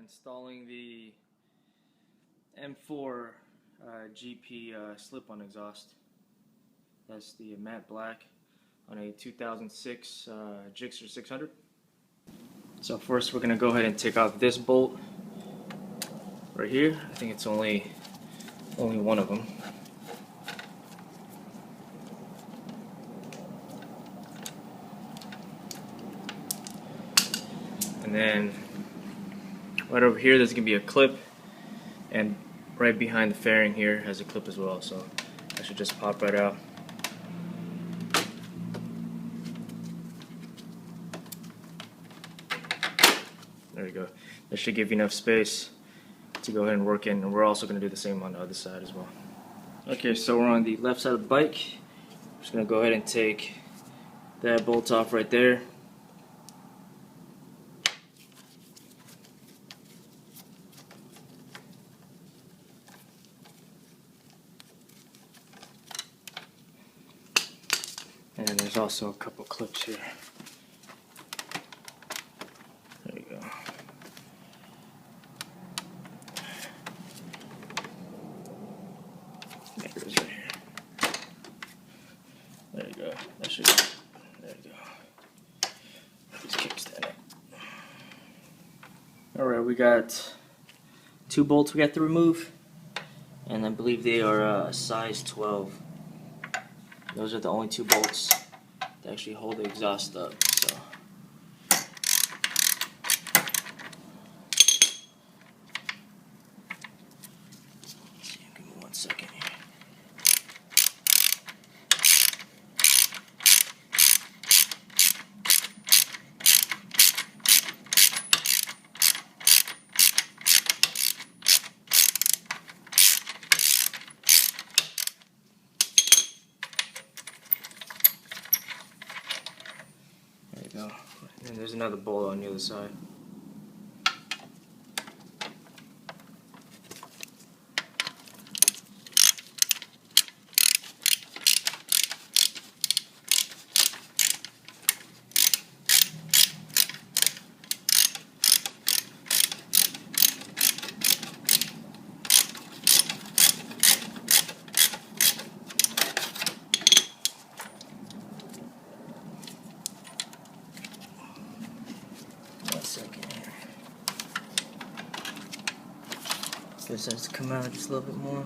installing the M4 GP slip-on exhaust. That's the matte black on a 2006 GSXR 600. So first we're going to go ahead and take off this bolt right here. I think it's only one of them. And then right over here there's going to be a clip, and right behind the fairing here has a clip as well, so that should just pop right out. There you go. That should give you enough space to go ahead and work in, and we're also going to do the same on the other side as well. Okay, so we're on the left side of the bike. I'm just going to go ahead and take that bolt off right there. And there's also a couple clips here. There you go. There it is right here. There you go. That should. There you go. These kickstand up. Alright, we got 2 bolts we got to remove, and I believe they are size 12. Those are the only 2 bolts that actually hold the exhaust up. So give me 1 second here. Go. And there's another bolt on the other side. Second here. This has to come out just a little bit more.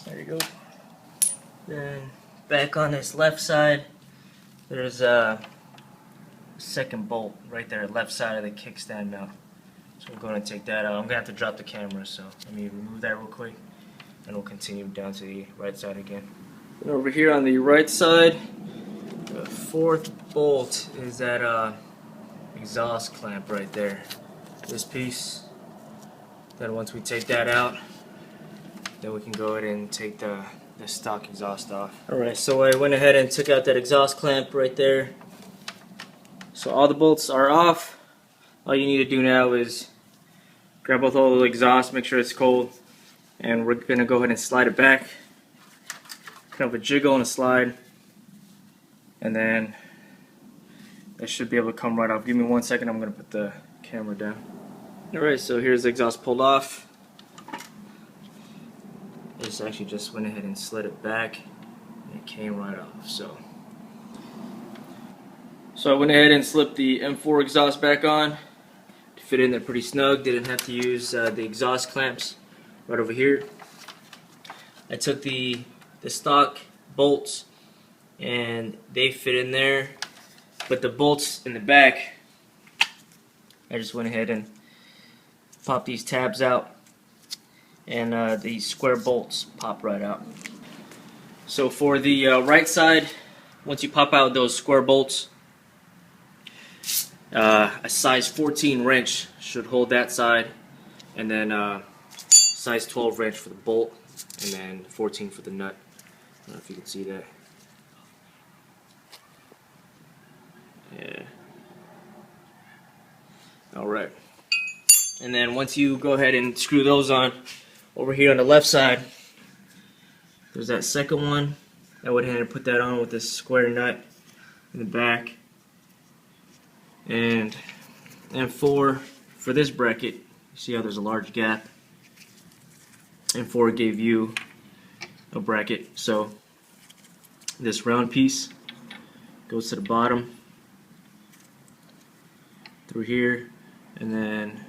There you go. Then back on this left side, there's a second bolt right there, left side of the kickstand mount. So I'm going to take that out. I'm going to have to drop the camera, so let me remove that real quick, and we'll continue down to the right side again. And over here on the right side, the 4th bolt is that exhaust clamp right there. This piece. Then once we take that out, then we can go ahead and take the stock exhaust off. Alright, so I went ahead and took out that exhaust clamp right there. So all the bolts are off. All you need to do now is grab both all the exhaust, make sure it's cold, and we're going to go ahead and slide it back. Kind of a jiggle and a slide, and then it should be able to come right off. Give me 1 second, I'm going to put the camera down. Alright, so here's the exhaust pulled off. This actually just went ahead and slid it back, and it came right off. So I went ahead and slipped the M4 exhaust back on to fit in there pretty snug. Didn't have to use the exhaust clamps right over here. I took the stock bolts, and they fit in there, but the bolts in the back, I just went ahead and popped these tabs out, and these square bolts pop right out. So for the right side, once you pop out those square bolts, a size 14 wrench should hold that side, and then size 12 wrench for the bolt, and then 14 for the nut. I don't know if you can see that. Alright. And then once you go ahead and screw those on, over here on the left side, there's that second one. I went ahead and put that on with this square nut in the back. And for this bracket, you see how there's a large gap. And 4 gave you a bracket. So this round piece goes to the bottom through here, and then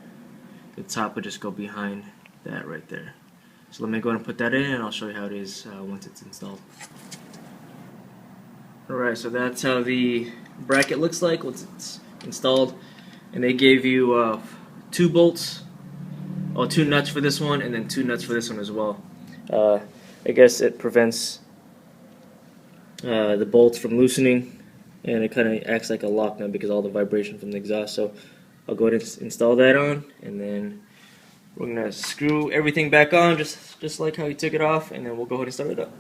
the top would just go behind that right there. So let me go ahead and put that in, and I'll show you how it is once it's installed. Alright, so that's how the bracket looks like once it's installed. And they gave you 2 bolts, 2 nuts for this one, and then 2 nuts for this one as well. I guess it prevents the bolts from loosening, and it kind of acts like a lock now because of all the vibration from the exhaust. So I'll go ahead and install that on, and then we're going to screw everything back on just like how you took it off, and then we'll go ahead and start it up.